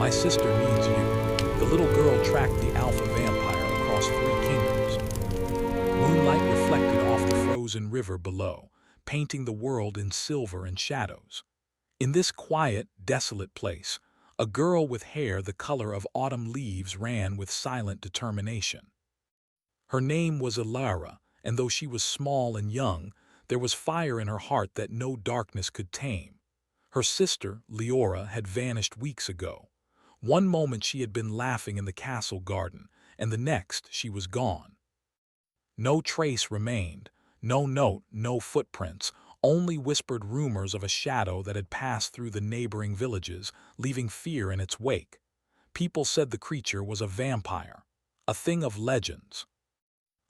My sister needs you. The little girl tracked the alpha vampire across 3 kingdoms. Moonlight reflected off the frozen river below, painting the world in silver and shadows. In this quiet, desolate place, a girl with hair the color of autumn leaves ran with silent determination. Her name was Elara, and though she was small and young, there was fire in her heart that no darkness could tame. Her sister, Leora, had vanished weeks ago. One moment she had been laughing in the castle garden, and the next she was gone. No trace remained, no note, no footprints, only whispered rumors of a shadow that had passed through the neighboring villages, leaving fear in its wake. People said the creature was a vampire, a thing of legends.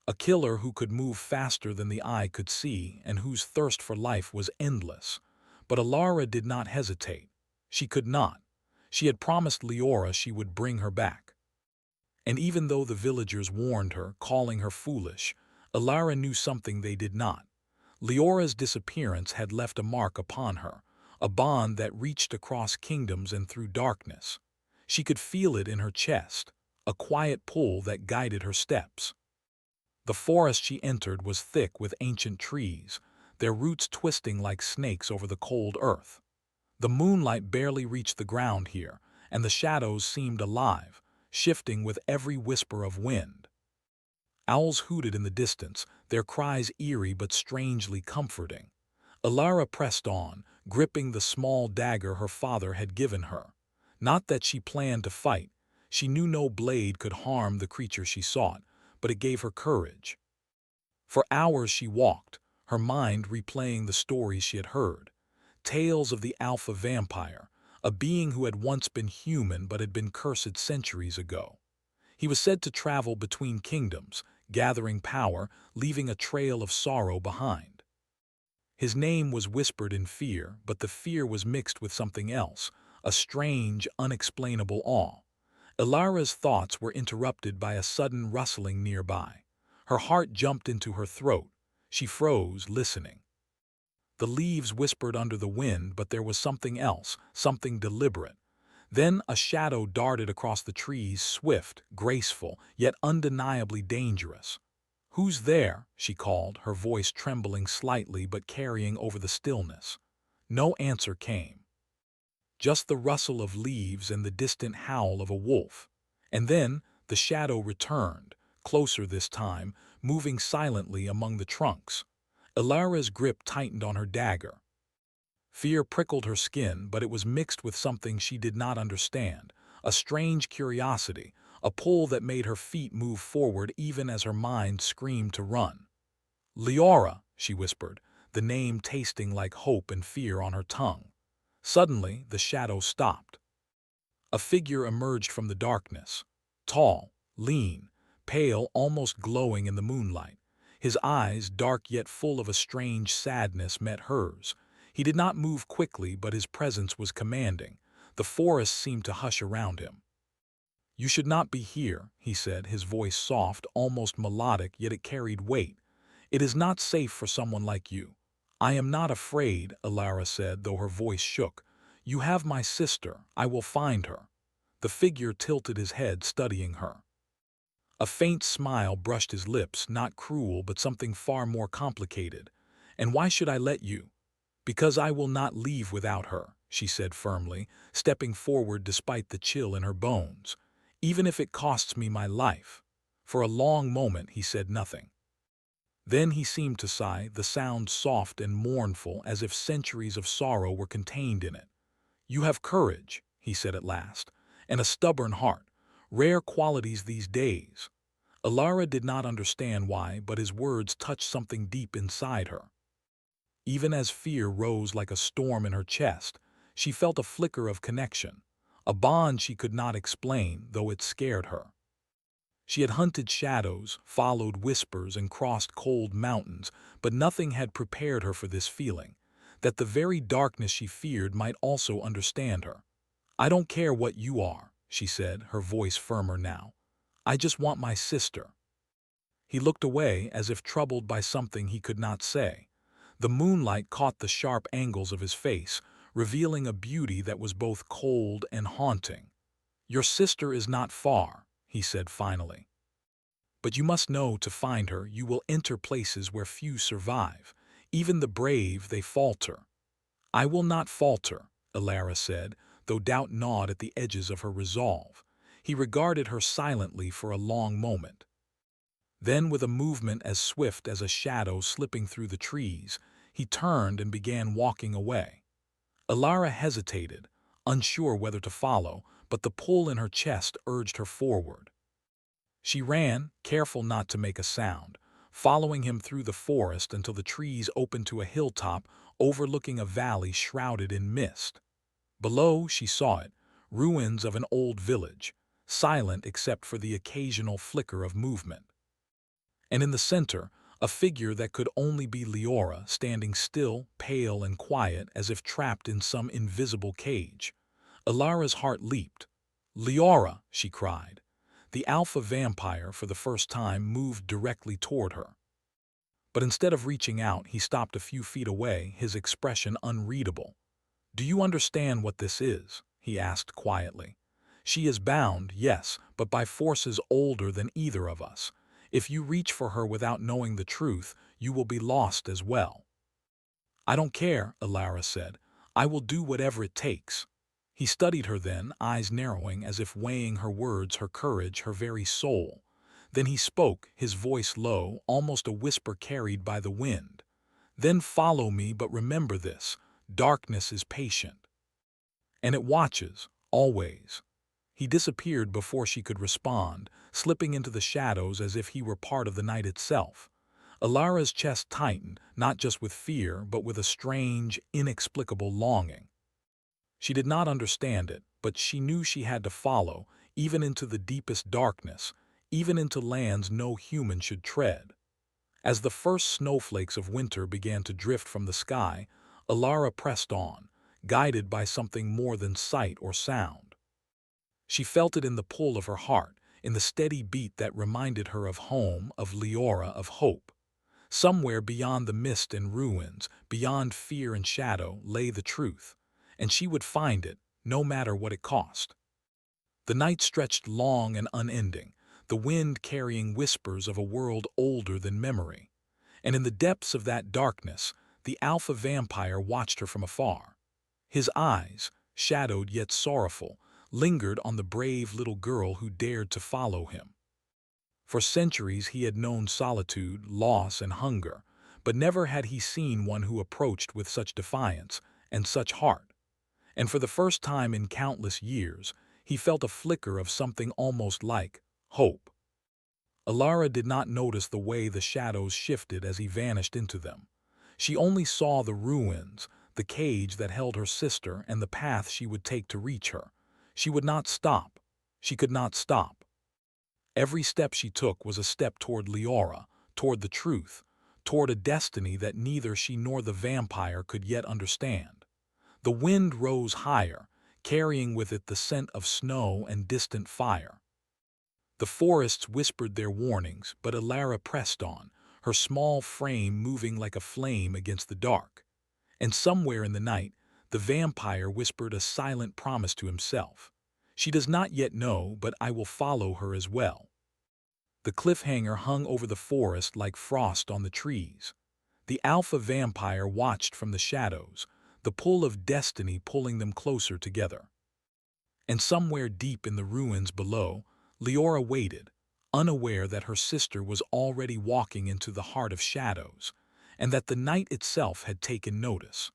A killer who could move faster than the eye could see and whose thirst for life was endless. But Elara did not hesitate. She could not. She had promised Leora she would bring her back. And even though the villagers warned her, calling her foolish, Elara knew something they did not. Leora's disappearance had left a mark upon her, a bond that reached across kingdoms and through darkness. She could feel it in her chest, a quiet pull that guided her steps. The forest she entered was thick with ancient trees, their roots twisting like snakes over the cold earth. The moonlight barely reached the ground here, and the shadows seemed alive, shifting with every whisper of wind. Owls hooted in the distance, their cries eerie but strangely comforting. Elara pressed on, gripping the small dagger her father had given her. Not that she planned to fight. She knew no blade could harm the creature she sought, but it gave her courage. For hours she walked, her mind replaying the stories she had heard. Tales of the alpha vampire, a being who had once been human but had been cursed centuries ago. He was said to travel between kingdoms, gathering power, leaving a trail of sorrow behind. His name was whispered in fear, but the fear was mixed with something else, a strange, unexplainable awe. Elara's thoughts were interrupted by a sudden rustling nearby. Her heart jumped into her throat. She froze, listening. The leaves whispered under the wind, but there was something else, something deliberate. Then a shadow darted across the trees, swift, graceful, yet undeniably dangerous. "Who's there?" she called, her voice trembling slightly but carrying over the stillness. No answer came. Just the rustle of leaves and the distant howl of a wolf. And then the shadow returned, closer this time, moving silently among the trunks. Elara's grip tightened on her dagger. Fear prickled her skin, but it was mixed with something she did not understand, a strange curiosity, a pull that made her feet move forward even as her mind screamed to run. "Leora," she whispered, the name tasting like hope and fear on her tongue. Suddenly, the shadow stopped. A figure emerged from the darkness. Tall, lean, pale, almost glowing in the moonlight. His eyes, dark yet full of a strange sadness, met hers. He did not move quickly, but his presence was commanding. The forest seemed to hush around him. "You should not be here," he said, his voice soft, almost melodic, yet it carried weight. "It is not safe for someone like you." "I am not afraid," Elara said, though her voice shook. "You have my sister. I will find her." The figure tilted his head, studying her. A faint smile brushed his lips, not cruel, but something far more complicated. "And why should I let you?" "Because I will not leave without her," she said firmly, stepping forward despite the chill in her bones. "Even if it costs me my life." For a long moment he said nothing. Then he seemed to sigh, the sound soft and mournful, as if centuries of sorrow were contained in it. "You have courage," he said at last, "and a stubborn heart, rare qualities these days." Elara did not understand why, but his words touched something deep inside her. Even as fear rose like a storm in her chest, she felt a flicker of connection, a bond she could not explain, though it scared her. She had hunted shadows, followed whispers, and crossed cold mountains, but nothing had prepared her for this feeling, that the very darkness she feared might also understand her. "I don't care what you are," she said, her voice firmer now. "I just want my sister." He looked away, as if troubled by something he could not say. The moonlight caught the sharp angles of his face, revealing a beauty that was both cold and haunting. "Your sister is not far," he said finally. "But you must know to find her you will enter places where few survive. Even the brave, they falter." "I will not falter," Alara said, though doubt gnawed at the edges of her resolve. He regarded her silently for a long moment. Then, with a movement as swift as a shadow slipping through the trees, he turned and began walking away. Alara hesitated, unsure whether to follow, but the pull in her chest urged her forward. She ran, careful not to make a sound, following him through the forest until the trees opened to a hilltop overlooking a valley shrouded in mist. Below, she saw it, ruins of an old village, silent except for the occasional flicker of movement. And in the center, a figure that could only be Leora, standing still, pale and quiet as if trapped in some invisible cage. Alara's heart leaped. "Leora!" she cried. The alpha vampire, for the first time, moved directly toward her. But instead of reaching out, he stopped a few feet away, his expression unreadable. "Do you understand what this is?" he asked quietly. "She is bound, yes, but by forces older than either of us. If you reach for her without knowing the truth, you will be lost as well." "I don't care," Alara said. "I will do whatever it takes." He studied her then, eyes narrowing as if weighing her words, her courage, her very soul. Then he spoke, his voice low, almost a whisper carried by the wind. "Then follow me, but remember this: darkness is patient. And it watches, always." He disappeared before she could respond, slipping into the shadows as if he were part of the night itself. Alara's chest tightened, not just with fear, but with a strange, inexplicable longing. She did not understand it, but she knew she had to follow, even into the deepest darkness, even into lands no human should tread. As the first snowflakes of winter began to drift from the sky, Alara pressed on, guided by something more than sight or sound. She felt it in the pull of her heart, in the steady beat that reminded her of home, of Leora, of hope. Somewhere beyond the mist and ruins, beyond fear and shadow, lay the truth, and she would find it, no matter what it cost. The night stretched long and unending, the wind carrying whispers of a world older than memory. And in the depths of that darkness, the alpha vampire watched her from afar. His eyes, shadowed yet sorrowful, lingered on the brave little girl who dared to follow him. For centuries he had known solitude, loss, and hunger, but never had he seen one who approached with such defiance and such heart. And for the first time in countless years, he felt a flicker of something almost like hope. Alara did not notice the way the shadows shifted as he vanished into them. She only saw the ruins, the cage that held her sister, and the path she would take to reach her. She would not stop. She could not stop. Every step she took was a step toward Leora, toward the truth, toward a destiny that neither she nor the vampire could yet understand. The wind rose higher, carrying with it the scent of snow and distant fire. The forests whispered their warnings, but Alara pressed on, her small frame moving like a flame against the dark. And somewhere in the night, the vampire whispered a silent promise to himself. "She does not yet know, but I will follow her as well." The cliffhanger hung over the forest like frost on the trees. The alpha vampire watched from the shadows, the pull of destiny pulling them closer together. And somewhere deep in the ruins below, Leora waited, unaware that her sister was already walking into the heart of shadows, and that the night itself had taken notice.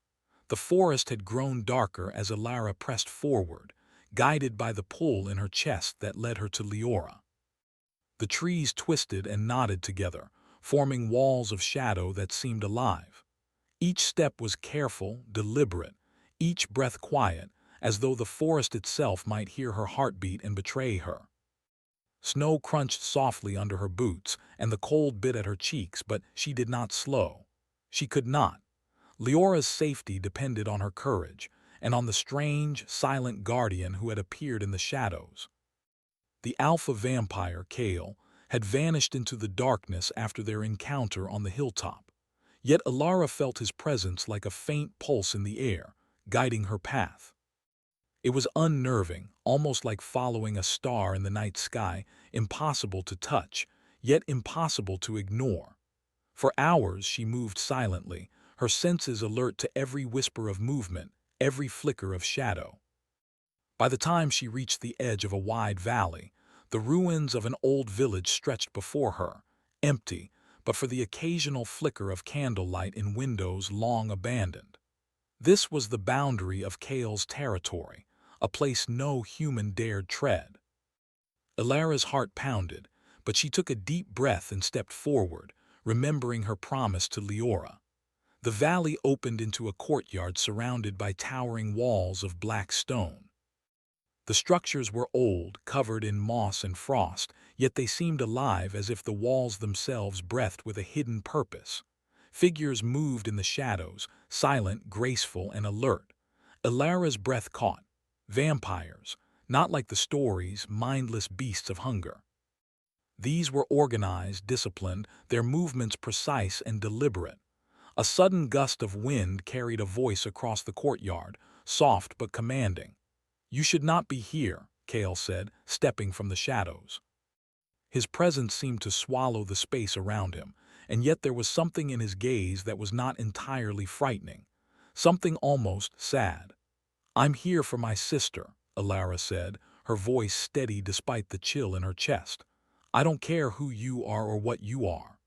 The forest had grown darker as Alara pressed forward, guided by the pull in her chest that led her to Leora. The trees twisted and knotted together, forming walls of shadow that seemed alive. Each step was careful, deliberate, each breath quiet, as though the forest itself might hear her heartbeat and betray her. Snow crunched softly under her boots, and the cold bit at her cheeks, but she did not slow. She could not. Leora's safety depended on her courage, and on the strange, silent guardian who had appeared in the shadows. The alpha vampire, Kale, had vanished into the darkness after their encounter on the hilltop. Yet Alara felt his presence like a faint pulse in the air, guiding her path. It was unnerving, almost like following a star in the night sky, impossible to touch, yet impossible to ignore. For hours she moved silently, her senses alert to every whisper of movement, every flicker of shadow. By the time she reached the edge of a wide valley, the ruins of an old village stretched before her, empty, but for the occasional flicker of candlelight in windows long abandoned. This was the boundary of Kale's territory, a place no human dared tread. Ilara's heart pounded, but she took a deep breath and stepped forward, remembering her promise to Leora. The valley opened into a courtyard surrounded by towering walls of black stone. The structures were old, covered in moss and frost, yet they seemed alive as if the walls themselves breathed with a hidden purpose. Figures moved in the shadows, silent, graceful, and alert. Ilara's breath caught. Vampires, not like the stories, mindless beasts of hunger. These were organized, disciplined, their movements precise and deliberate. A sudden gust of wind carried a voice across the courtyard, soft but commanding. "You should not be here," Kale said, stepping from the shadows. His presence seemed to swallow the space around him, and yet there was something in his gaze that was not entirely frightening, something almost sad. "I'm here for my sister," Ilara said, her voice steady despite the chill in her chest. "I don't care who you are or what you are.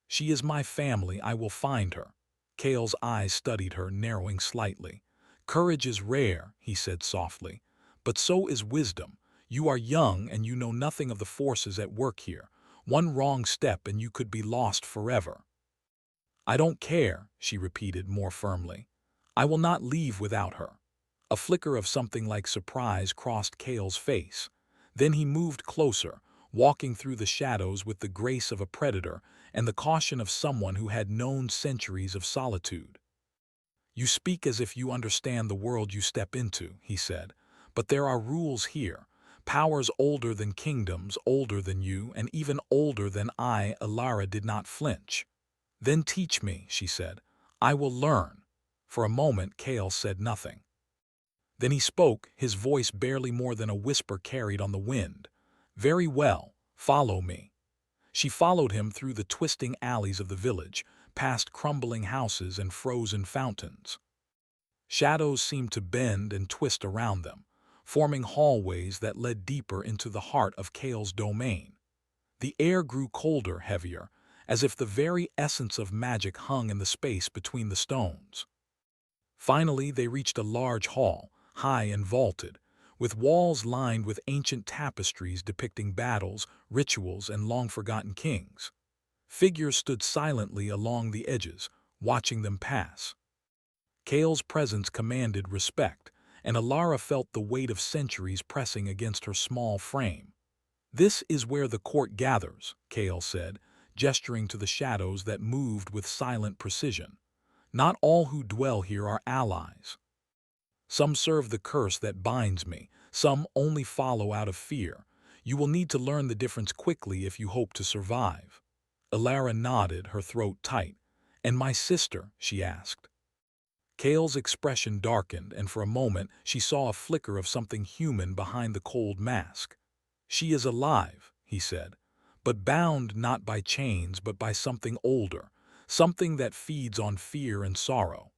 She is my family, I will find her." Kale's eyes studied her, narrowing slightly. "Courage is rare," he said softly, "but so is wisdom. You are young and you know nothing of the forces at work here. One wrong step and you could be lost forever." "I don't care," she repeated more firmly. "I will not leave without her." A flicker of something like surprise crossed Kale's face. Then he moved closer, walking through the shadows with the grace of a predator and the caution of someone who had known centuries of solitude. "You speak as if you understand the world you step into," he said, "but there are rules here, powers older than kingdoms, older than you, and even older than I." Ilara did not flinch. "Then teach me," she said. "I will learn." For a moment Kale said nothing. Then he spoke, his voice barely more than a whisper carried on the wind. "Very well, follow me." She followed him through the twisting alleys of the village, past crumbling houses and frozen fountains. Shadows seemed to bend and twist around them, forming hallways that led deeper into the heart of Kale's domain. The air grew colder, heavier, as if the very essence of magic hung in the space between the stones. Finally, they reached a large hall, high and vaulted, with walls lined with ancient tapestries depicting battles, rituals, and long-forgotten kings. Figures stood silently along the edges, watching them pass. Kale's presence commanded respect, and Ilara felt the weight of centuries pressing against her small frame. "This is where the court gathers," Kale said, gesturing to the shadows that moved with silent precision. "Not all who dwell here are allies. Some serve the curse that binds me, some only follow out of fear. You will need to learn the difference quickly if you hope to survive." Ilara nodded, her throat tight. "And my sister?" she asked. Kale's expression darkened, and for a moment she saw a flicker of something human behind the cold mask. "She is alive," he said, "but bound not by chains but by something older, something that feeds on fear and sorrow.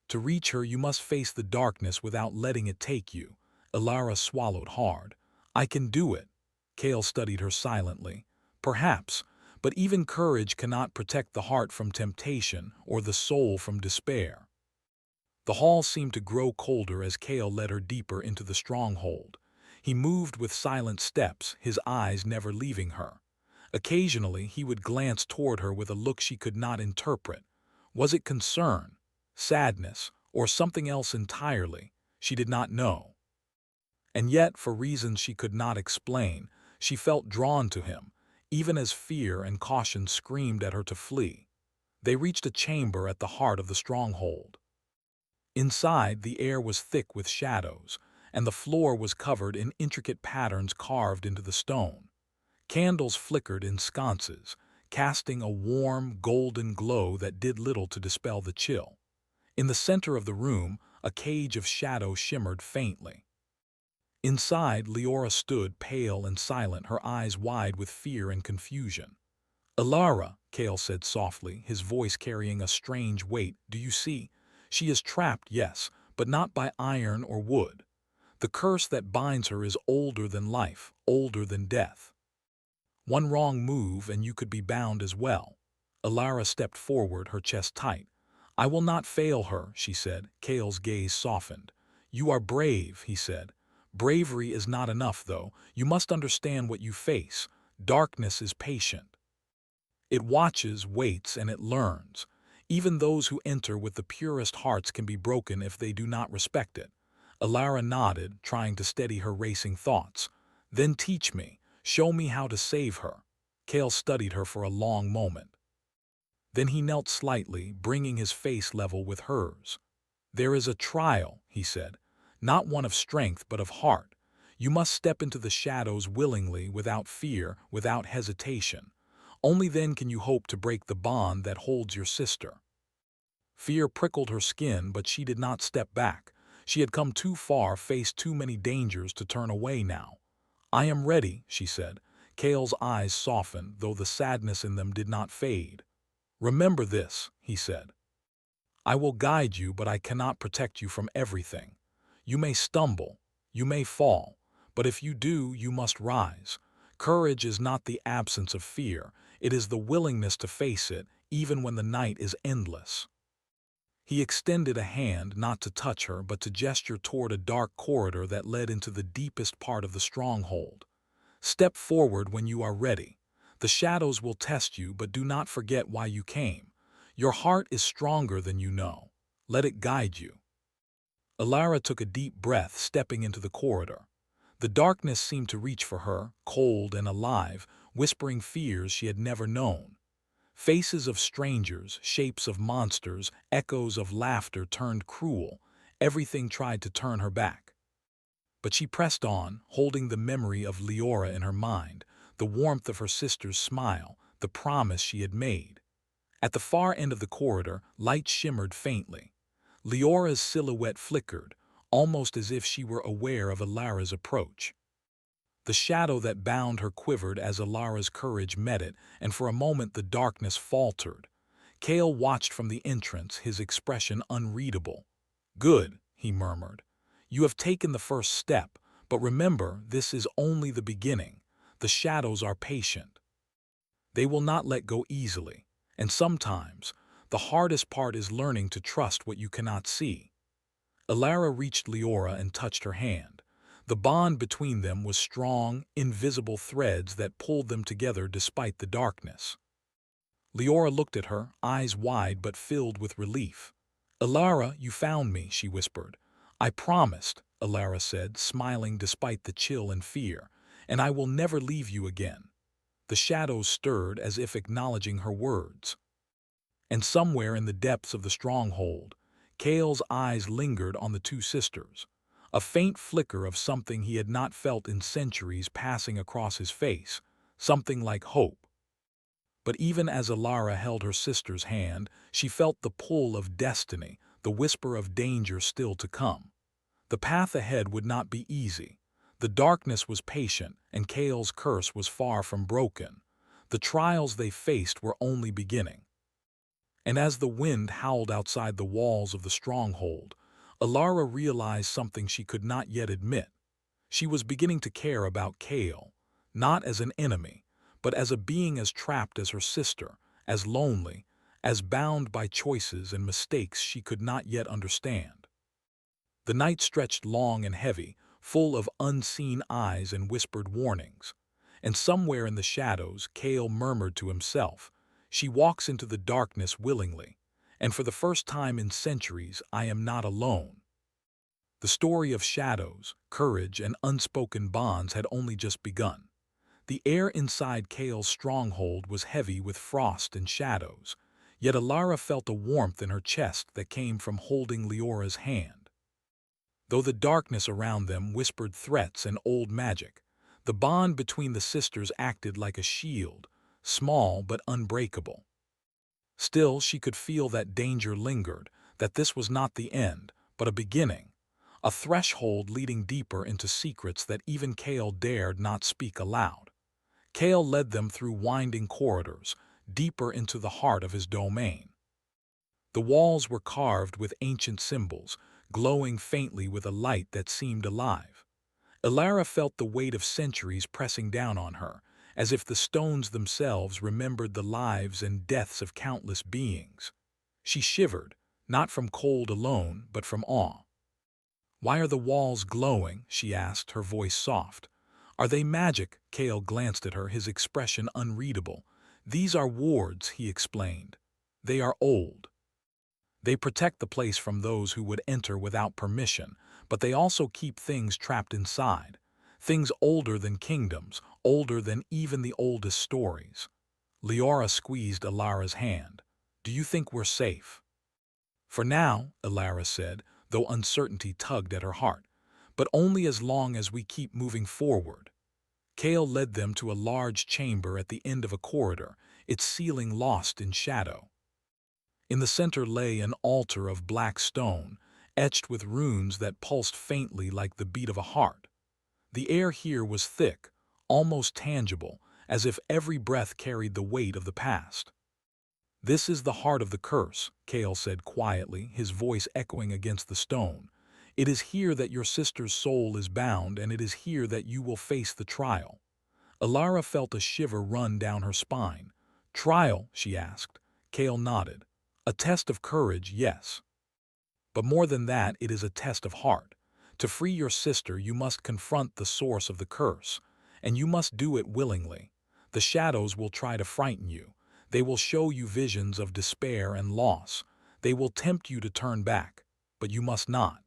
To reach her you must face the darkness without letting it take you." Ilara swallowed hard. "I can do it." Kale studied her silently. "Perhaps, but even courage cannot protect the heart from temptation or the soul from despair." The hall seemed to grow colder as Kale led her deeper into the stronghold. He moved with silent steps, his eyes never leaving her. Occasionally he would glance toward her with a look she could not interpret. Was it concern, sadness, or something else entirely? She did not know. And yet, for reasons she could not explain, she felt drawn to him, even as fear and caution screamed at her to flee. They reached a chamber at the heart of the stronghold. Inside, the air was thick with shadows, and the floor was covered in intricate patterns carved into the stone. Candles flickered in sconces, casting a warm, golden glow that did little to dispel the chill. In the center of the room, A cage of shadow shimmered faintly. Inside, Leora stood, pale and silent, her eyes wide with fear and confusion. "Alara," Kale said softly, his voice carrying a strange weight, "do you see? She is trapped, yes, but not by iron or wood. The curse that binds her is older than life, older than death. One wrong move and you could be bound as well." Alara stepped forward, her chest tight. "I will not fail her," she said. Kale's gaze softened. "You are brave," he said. "Bravery is not enough, though. You must understand what you face. Darkness is patient. It watches, waits, and it learns. Even those who enter with the purest hearts can be broken if they do not respect it." Alara nodded, trying to steady her racing thoughts. "Then teach me. Show me how to save her." Kale studied her for a long moment. Then he knelt slightly, bringing his face level with hers. "There is a trial," he said. "Not one of strength, but of heart. You must step into the shadows willingly, without fear, without hesitation. Only then can you hope to break the bond that holds your sister." Fear prickled her skin, but she did not step back. She had come too far, faced too many dangers to turn away now. "I am ready," she said. Kale's eyes softened, though the sadness in them did not fade. "Remember this," he said. "I will guide you, but I cannot protect you from everything. You may stumble, you may fall, but if you do, you must rise. Courage is not the absence of fear, it is the willingness to face it, even when the night is endless." He extended a hand, not to touch her, but to gesture toward a dark corridor that led into the deepest part of the stronghold. "Step forward when you are ready. The shadows will test you, but do not forget why you came. Your heart is stronger than you know. Let it guide you." Alara took a deep breath, stepping into the corridor. The darkness seemed to reach for her, cold and alive, whispering fears she had never known. Faces of strangers, shapes of monsters, echoes of laughter turned cruel. Everything tried to turn her back. But she pressed on, holding the memory of Leora in her mind, the warmth of her sister's smile, the promise she had made. At the far end of the corridor, light shimmered faintly. Leora's silhouette flickered, almost as if she were aware of Alara's approach. The shadow that bound her quivered as Alara's courage met it, and for a moment the darkness faltered. Kale watched from the entrance, his expression unreadable. "Good," he murmured. "You have taken the first step, but remember, this is only the beginning. The shadows are patient. They will not let go easily, and sometimes the hardest part is learning to trust what you cannot see." Alara reached Leora and touched her hand. The bond between them was strong, invisible threads that pulled them together despite the darkness. Leora looked at her, eyes wide but filled with relief. "Alara, you found me," she whispered. "I promised," Alara said, smiling despite the chill and fear, "and I will never leave you again." The shadows stirred as if acknowledging her words. And somewhere in the depths of the stronghold, Kale's eyes lingered on the two sisters. A faint flicker of something he had not felt in centuries passing across his face, something like hope. But even as Alara held her sister's hand, she felt the pull of destiny, the whisper of danger still to come. The path ahead would not be easy. The darkness was patient, and Kale's curse was far from broken. The trials they faced were only beginning. And as the wind howled outside the walls of the stronghold, Alara realized something she could not yet admit. She was beginning to care about Kale, not as an enemy, but as a being as trapped as her sister, as lonely, as bound by choices and mistakes she could not yet understand. The night stretched long and heavy, full of unseen eyes and whispered warnings. And somewhere in the shadows, Kale murmured to himself, "She walks into the darkness willingly, and for the first time in centuries, I am not alone." The story of shadows, courage, and unspoken bonds had only just begun. The air inside Kale's stronghold was heavy with frost and shadows, yet Alara felt a warmth in her chest that came from holding Leora's hand. Though the darkness around them whispered threats and old magic, the bond between the sisters acted like a shield, small but unbreakable. Still, she could feel that danger lingered, that this was not the end, but a beginning, a threshold leading deeper into secrets that even Kale dared not speak aloud. Kale led them through winding corridors, deeper into the heart of his domain. The walls were carved with ancient symbols, glowing faintly with a light that seemed alive. Elara felt the weight of centuries pressing down on her, as if the stones themselves remembered the lives and deaths of countless beings. She shivered, not from cold alone, but from awe. "Why are the walls glowing?" she asked, her voice soft. "Are they magic?" Kale glanced at her, his expression unreadable. "These are wards," he explained. "They are old. They protect the place from those who would enter without permission, but they also keep things trapped inside. Things older than kingdoms, older than even the oldest stories." Leora squeezed Alara's hand. "Do you think we're safe?" "For now," Alara said, though uncertainty tugged at her heart. "But only as long as we keep moving forward." Kale led them to a large chamber at the end of a corridor, its ceiling lost in shadow. In the center lay an altar of black stone, etched with runes that pulsed faintly like the beat of a heart. The air here was thick, almost tangible, as if every breath carried the weight of the past. "This is the heart of the curse," Kale said quietly, his voice echoing against the stone. "It is here that your sister's soul is bound, and it is here that you will face the trial." Alara felt a shiver run down her spine. "Trial?" she asked. Kale nodded. "A test of courage, yes. But more than that, it is a test of heart. To free your sister, you must confront the source of the curse, and you must do it willingly. The shadows will try to frighten you. They will show you visions of despair and loss. They will tempt you to turn back, but you must not."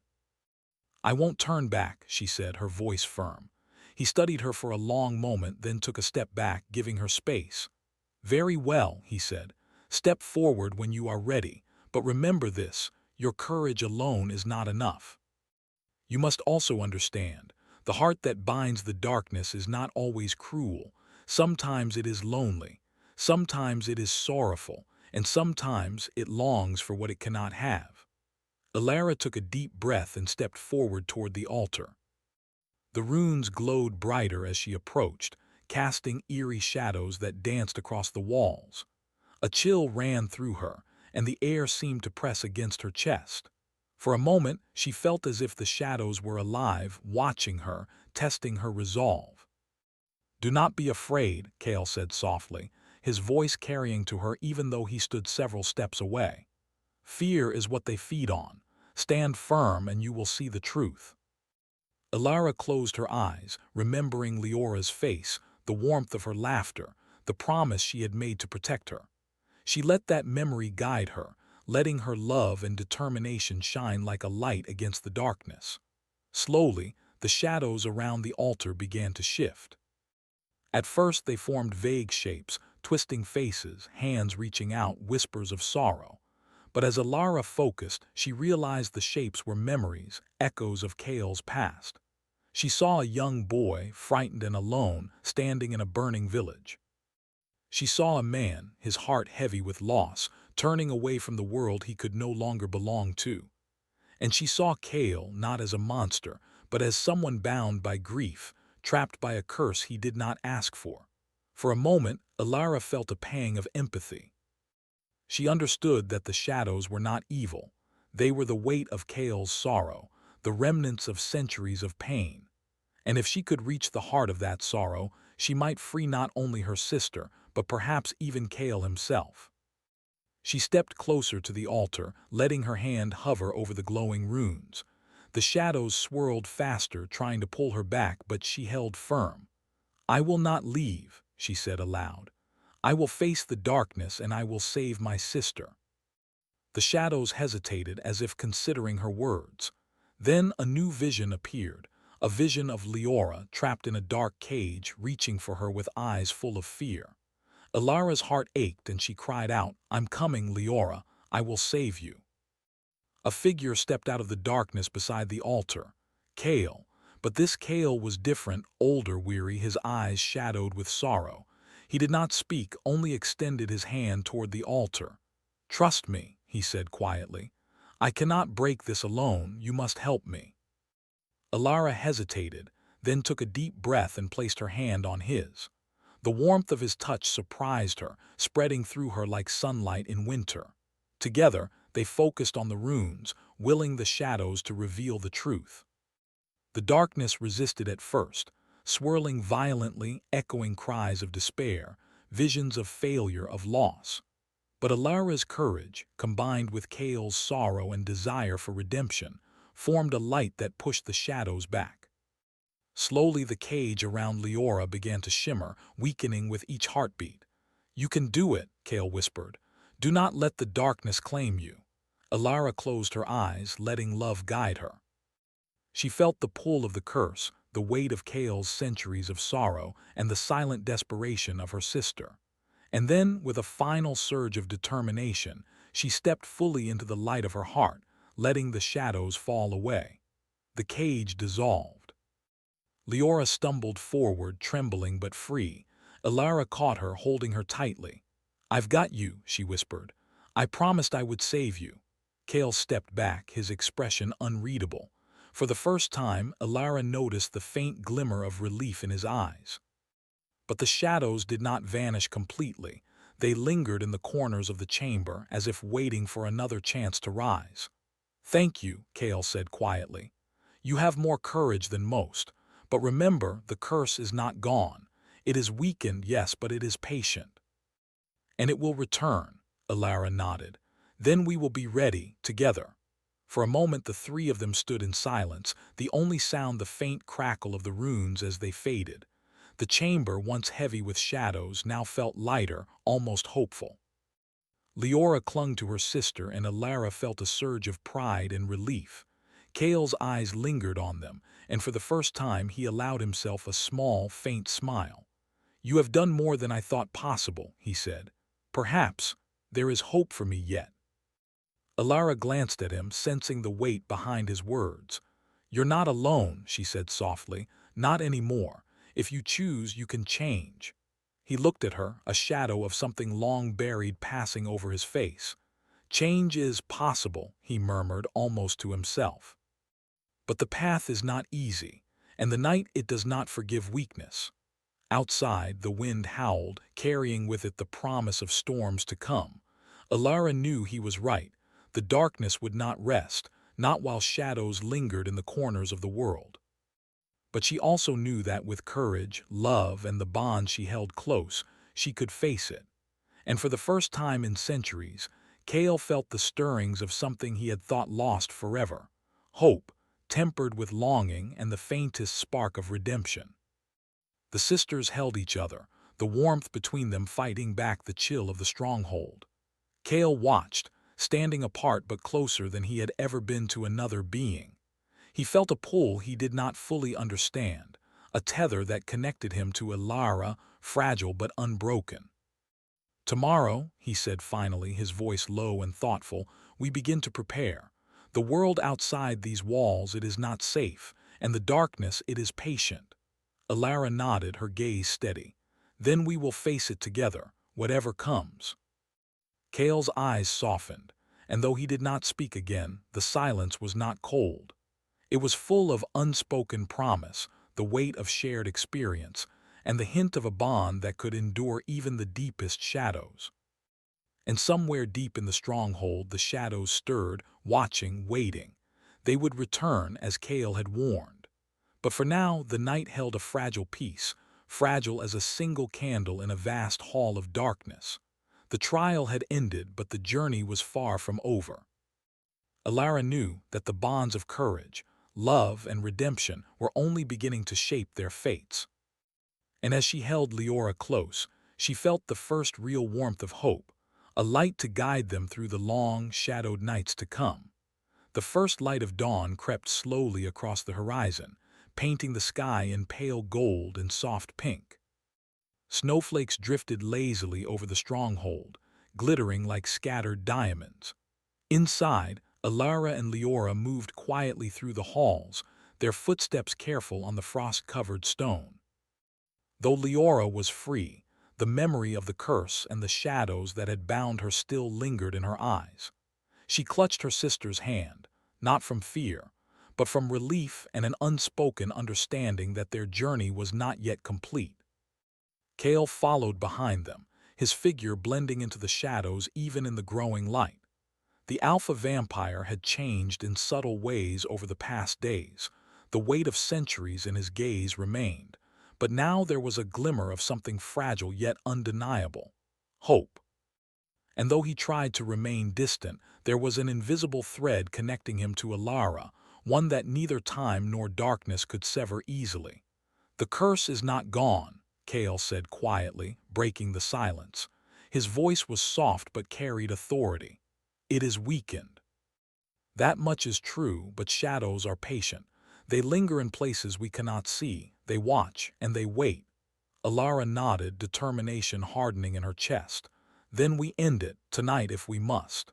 "I won't turn back," she said, her voice firm. He studied her for a long moment, then took a step back, giving her space. "Very well," he said. "Step forward when you are ready, but remember this, your courage alone is not enough. You must also understand, the heart that binds the darkness is not always cruel. Sometimes it is lonely, sometimes it is sorrowful, and sometimes it longs for what it cannot have." Alara took a deep breath and stepped forward toward the altar. The runes glowed brighter as she approached, casting eerie shadows that danced across the walls. A chill ran through her, and the air seemed to press against her chest. For a moment, she felt as if the shadows were alive, watching her, testing her resolve. "Do not be afraid," Kale said softly, his voice carrying to her even though he stood several steps away. "Fear is what they feed on. Stand firm and you will see the truth." Alara closed her eyes, remembering Leora's face, the warmth of her laughter, the promise she had made to protect her. She let that memory guide her, letting her love and determination shine like a light against the darkness. Slowly, the shadows around the altar began to shift. At first they formed vague shapes, twisting faces, hands reaching out, whispers of sorrow. But as Alara focused, she realized the shapes were memories, echoes of Kale's past. She saw a young boy, frightened and alone, standing in a burning village. She saw a man, his heart heavy with loss, turning away from the world he could no longer belong to. And she saw Kale not as a monster, but as someone bound by grief, trapped by a curse he did not ask for. For a moment, Alara felt a pang of empathy. She understood that the shadows were not evil. They were the weight of Kale's sorrow, the remnants of centuries of pain. And if she could reach the heart of that sorrow, she might free not only her sister, but perhaps even Kale himself. She stepped closer to the altar, letting her hand hover over the glowing runes. The shadows swirled faster, trying to pull her back, but she held firm. "I will not leave," she said aloud. "I will face the darkness and I will save my sister." The shadows hesitated as if considering her words. Then a new vision appeared, a vision of Leora trapped in a dark cage, reaching for her with eyes full of fear. Alara's heart ached and she cried out, "I'm coming, Leora, I will save you." A figure stepped out of the darkness beside the altar. Kale. But this Kale was different, older, weary, his eyes shadowed with sorrow. He did not speak, only extended his hand toward the altar. "Trust me," he said quietly. I cannot break this alone, you must help me. Alara hesitated, then took a deep breath and placed her hand on his. The warmth of his touch surprised her, spreading through her like sunlight in winter. Together, they focused on the runes, willing the shadows to reveal the truth. The darkness resisted at first, swirling violently, echoing cries of despair, visions of failure, of loss. But Alara's courage, combined with Kale's sorrow and desire for redemption, formed a light that pushed the shadows back. Slowly the cage around Leora began to shimmer, weakening with each heartbeat. "You can do it," Kale whispered. "Do not let the darkness claim you." Alara closed her eyes, letting love guide her. She felt the pull of the curse, the weight of Kale's centuries of sorrow, and the silent desperation of her sister. And then, with a final surge of determination, she stepped fully into the light of her heart, letting the shadows fall away. The cage dissolved. Leora stumbled forward, trembling but free. Alara caught her, holding her tightly. "I've got you," she whispered. "I promised I would save you." Kale stepped back, his expression unreadable. For the first time, Alara noticed the faint glimmer of relief in his eyes. But the shadows did not vanish completely. They lingered in the corners of the chamber, as if waiting for another chance to rise. "Thank you," Kale said quietly. "You have more courage than most. But remember, the curse is not gone. It is weakened, yes, but it is patient. And it will return," Alara nodded. "Then we will be ready, together." For a moment the three of them stood in silence, the only sound the faint crackle of the runes as they faded. The chamber, once heavy with shadows, now felt lighter, almost hopeful. Leora clung to her sister, and Alara felt a surge of pride and relief. Kale's eyes lingered on them, and for the first time he allowed himself a small, faint smile. "You have done more than I thought possible," he said. "Perhaps there is hope for me yet." Alara glanced at him, sensing the weight behind his words. "You're not alone," she said softly. "Not anymore. If you choose, you can change." He looked at her, a shadow of something long buried passing over his face. "Change is possible," he murmured, almost to himself. "But the path is not easy, and the night it does not forgive weakness." Outside, the wind howled, carrying with it the promise of storms to come. Alara knew he was right. The darkness would not rest, not while shadows lingered in the corners of the world. But she also knew that with courage, love, and the bond she held close, she could face it. And for the first time in centuries, Kale felt the stirrings of something he had thought lost forever. Hope, tempered with longing and the faintest spark of redemption. The sisters held each other, the warmth between them fighting back the chill of the stronghold. Kale watched, standing apart but closer than he had ever been to another being. He felt a pull he did not fully understand, a tether that connected him to Alara, fragile but unbroken. "Tomorrow," he said finally, his voice low and thoughtful, "we begin to prepare. The world outside these walls, it is not safe, and the darkness, it is patient." Alara nodded, her gaze steady. "Then we will face it together, whatever comes." Kale's eyes softened, and though he did not speak again, the silence was not cold. It was full of unspoken promise, the weight of shared experience, and the hint of a bond that could endure even the deepest shadows. And somewhere deep in the stronghold, the shadows stirred, watching, waiting. They would return, as Kale had warned. But for now, the night held a fragile peace, fragile as a single candle in a vast hall of darkness. The trial had ended, but the journey was far from over. Alara knew that the bonds of courage, love, and redemption were only beginning to shape their fates. And as she held Leora close, she felt the first real warmth of hope, a light to guide them through the long, shadowed nights to come. The first light of dawn crept slowly across the horizon, painting the sky in pale gold and soft pink. Snowflakes drifted lazily over the stronghold, glittering like scattered diamonds. Inside, Alara and Leora moved quietly through the halls, their footsteps careful on the frost-covered stone. Though Leora was free, the memory of the curse and the shadows that had bound her still lingered in her eyes. She clutched her sister's hand, not from fear, but from relief and an unspoken understanding that their journey was not yet complete. Kale followed behind them, his figure blending into the shadows even in the growing light. The alpha vampire had changed in subtle ways over the past days. The weight of centuries in his gaze remained, but now there was a glimmer of something fragile yet undeniable: hope. And though he tried to remain distant, there was an invisible thread connecting him to Alara, one that neither time nor darkness could sever easily. "The curse is not gone," Kale said quietly, breaking the silence. His voice was soft but carried authority. "It is weakened." "That much is true, but shadows are patient. They linger in places we cannot see. They watch, and they wait." Alara nodded, determination hardening in her chest. "Then we end it, tonight if we must.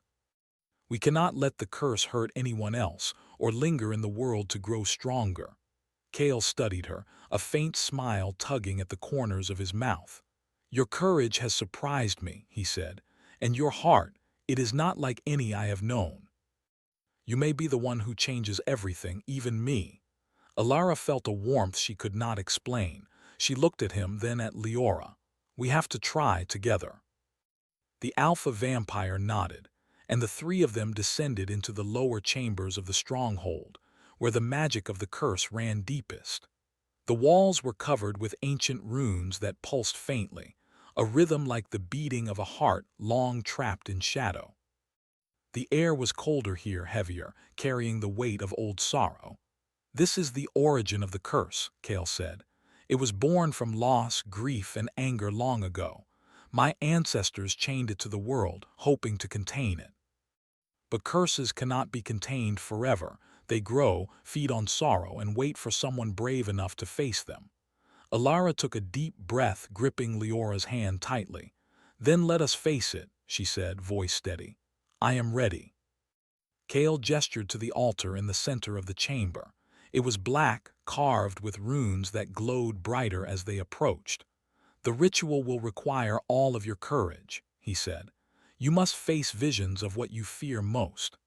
We cannot let the curse hurt anyone else, or linger in the world to grow stronger." Kale studied her, a faint smile tugging at the corners of his mouth. "Your courage has surprised me," he said, "and your heart, it is not like any I have known. You may be the one who changes everything, even me." Alara felt a warmth she could not explain. She looked at him, then at Leora. "We have to try together." The alpha vampire nodded, and the three of them descended into the lower chambers of the stronghold, where the magic of the curse ran deepest. The walls were covered with ancient runes that pulsed faintly, a rhythm like the beating of a heart long trapped in shadow. The air was colder here, heavier, carrying the weight of old sorrow. "This is the origin of the curse," Kale said. "It was born from loss, grief, and anger long ago. My ancestors chained it to the world, hoping to contain it. But curses cannot be contained forever. They grow, feed on sorrow, and wait for someone brave enough to face them." Alara took a deep breath, gripping Leora's hand tightly. "Then let us face it," she said, voice steady. "I am ready." Kale gestured to the altar in the center of the chamber. It was black, carved with runes that glowed brighter as they approached. "The ritual will require all of your courage," he said. "You must face visions of what you fear most.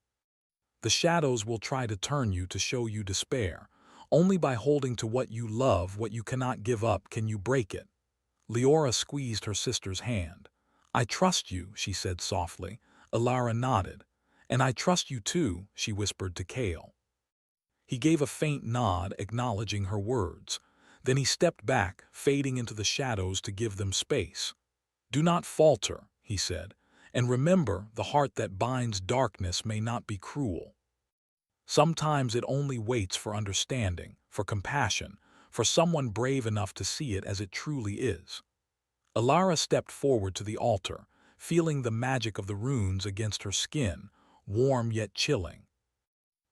The shadows will try to turn you, to show you despair. Only by holding to what you love, what you cannot give up, can you break it." Leora squeezed her sister's hand. "I trust you," she said softly. Alara nodded. "And I trust you too," she whispered to Kale. He gave a faint nod, acknowledging her words. Then he stepped back, fading into the shadows to give them space. "Do not falter," he said, "and remember, the heart that binds darkness may not be cruel. Sometimes it only waits for understanding, for compassion, for someone brave enough to see it as it truly is." Alara stepped forward to the altar, feeling the magic of the runes against her skin, warm yet chilling.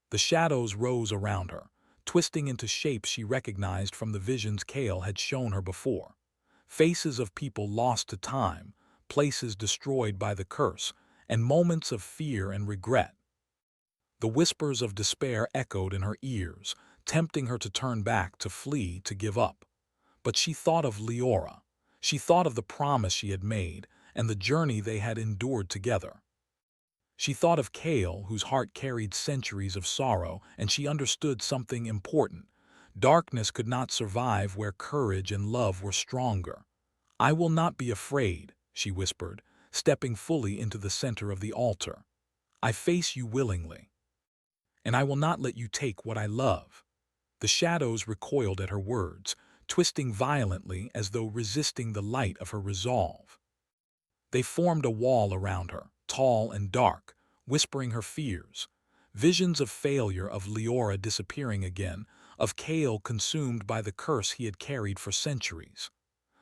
The shadows rose around her, twisting into shapes she recognized from the visions Kale had shown her before. Faces of people lost to time, places destroyed by the curse, and moments of fear and regret. The whispers of despair echoed in her ears, tempting her to turn back, to flee, to give up. But she thought of Leora. She thought of the promise she had made and the journey they had endured together. She thought of Kale, whose heart carried centuries of sorrow, and she understood something important. Darkness could not survive where courage and love were stronger. "I will not be afraid," she whispered, stepping fully into the center of the altar. "I face you willingly. And I will not let you take what I love." The shadows recoiled at her words, twisting violently as though resisting the light of her resolve. They formed a wall around her, tall and dark, whispering her fears. Visions of failure, of Leora disappearing again, of Kale consumed by the curse he had carried for centuries.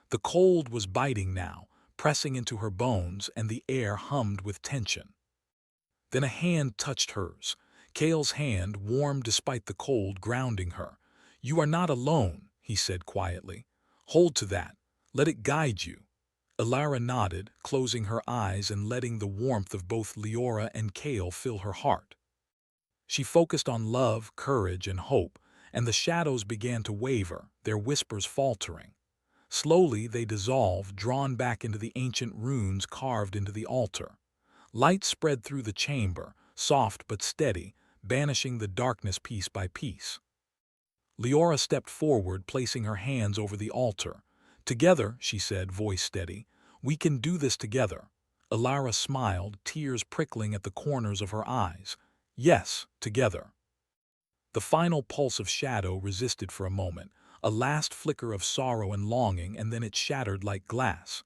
The cold was biting now, pressing into her bones, and the air hummed with tension. Then a hand touched hers. Kale's hand, warm despite the cold, grounding her. "You are not alone," he said quietly. "Hold to that. Let it guide you." Alara nodded, closing her eyes and letting the warmth of both Leora and Kale fill her heart. She focused on love, courage, and hope, and the shadows began to waver, their whispers faltering. Slowly they dissolved, drawn back into the ancient runes carved into the altar. Light spread through the chamber, soft but steady, banishing the darkness piece by piece. Leora stepped forward, placing her hands over the altar. "Together," she said, voice steady, "we can do this together." Alara smiled, tears prickling at the corners of her eyes. "Yes, together." The final pulse of shadow resisted for a moment, a last flicker of sorrow and longing, and then it shattered like glass.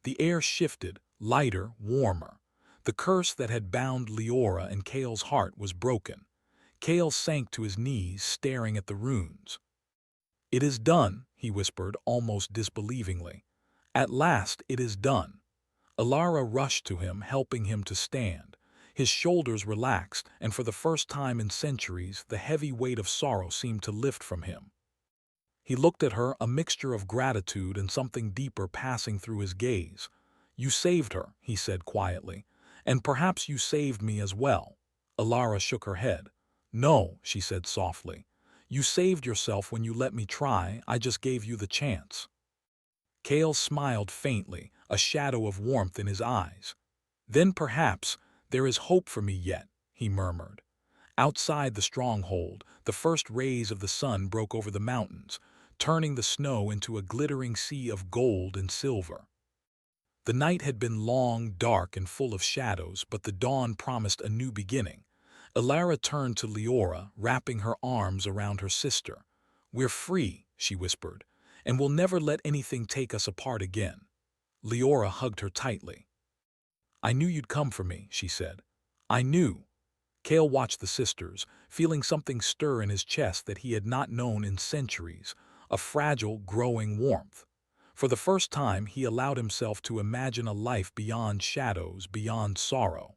The air shifted, lighter, warmer. The curse that had bound Leora and Kale's heart was broken. Kale sank to his knees, staring at the runes. "It is done," he whispered, almost disbelievingly. "At last it is done." Alara rushed to him, helping him to stand. His shoulders relaxed, and for the first time in centuries, the heavy weight of sorrow seemed to lift from him. He looked at her, a mixture of gratitude and something deeper passing through his gaze. "You saved her," he said quietly, "and perhaps you saved me as well." Alara shook her head. "No," she said softly. "You saved yourself when you let me try. I just gave you the chance." Kale smiled faintly, a shadow of warmth in his eyes. "Then perhaps there is hope for me yet," he murmured. Outside the stronghold, the first rays of the sun broke over the mountains, turning the snow into a glittering sea of gold and silver. The night had been long, dark, and full of shadows, but the dawn promised a new beginning. Alara turned to Leora, wrapping her arms around her sister. "We're free," she whispered, "and we'll never let anything take us apart again." Leora hugged her tightly. "I knew you'd come for me," she said. "I knew." Kale watched the sisters, feeling something stir in his chest that he had not known in centuries, a fragile, growing warmth. For the first time, he allowed himself to imagine a life beyond shadows, beyond sorrow.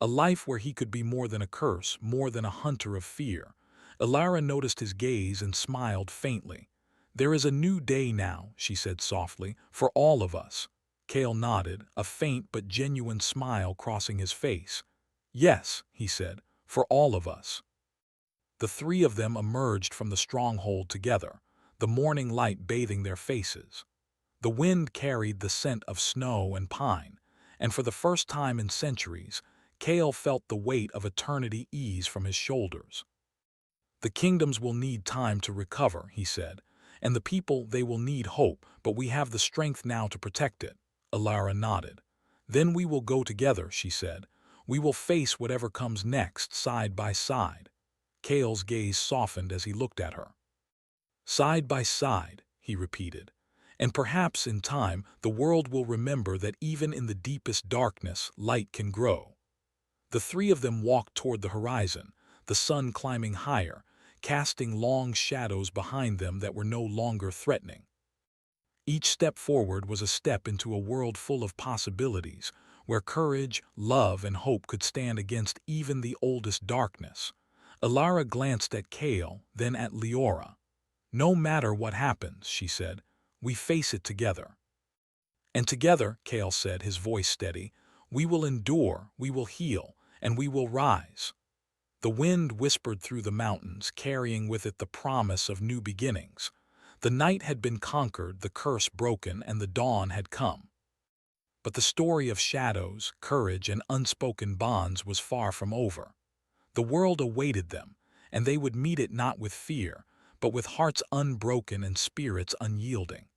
A life where he could be more than a curse, more than a hunter of fear. Alara noticed his gaze and smiled faintly. "There is a new day now," she said softly, "for all of us." Kale nodded, a faint but genuine smile crossing his face. "Yes," he said, "for all of us." The three of them emerged from the stronghold together, the morning light bathing their faces. The wind carried the scent of snow and pine, and for the first time in centuries, Kale felt the weight of eternity ease from his shoulders. "The kingdoms will need time to recover," he said, "and the people, they will need hope, but we have the strength now to protect it." Alara nodded. "Then we will go together," she said. "We will face whatever comes next, side by side." Kale's gaze softened as he looked at her. "Side by side," he repeated. "And perhaps in time the world will remember that even in the deepest darkness, light can grow." The three of them walked toward the horizon, the sun climbing higher, casting long shadows behind them that were no longer threatening. Each step forward was a step into a world full of possibilities, where courage, love, and hope could stand against even the oldest darkness. Alara glanced at Kale, then at Leora. "No matter what happens," she said, "we face it together." "And together," Kale said, his voice steady, "we will endure, we will heal, and we will rise." The wind whispered through the mountains, carrying with it the promise of new beginnings. The night had been conquered, the curse broken, and the dawn had come. But the story of shadows, courage, and unspoken bonds was far from over. The world awaited them, and they would meet it not with fear, but with hearts unbroken and spirits unyielding.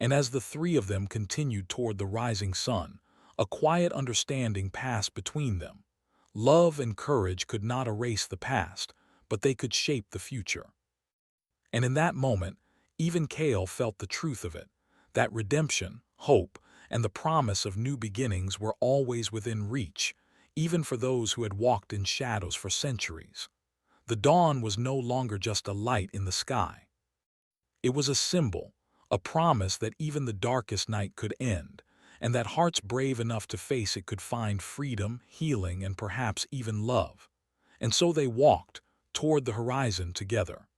And as the three of them continued toward the rising sun, a quiet understanding passed between them. Love and courage could not erase the past, but they could shape the future. And in that moment, even Kale felt the truth of it, that redemption, hope, and the promise of new beginnings were always within reach, even for those who had walked in shadows for centuries. The dawn was no longer just a light in the sky. It was a symbol, a promise that even the darkest night could end, and that hearts brave enough to face it could find freedom, healing, and perhaps even love. And so they walked toward the horizon together.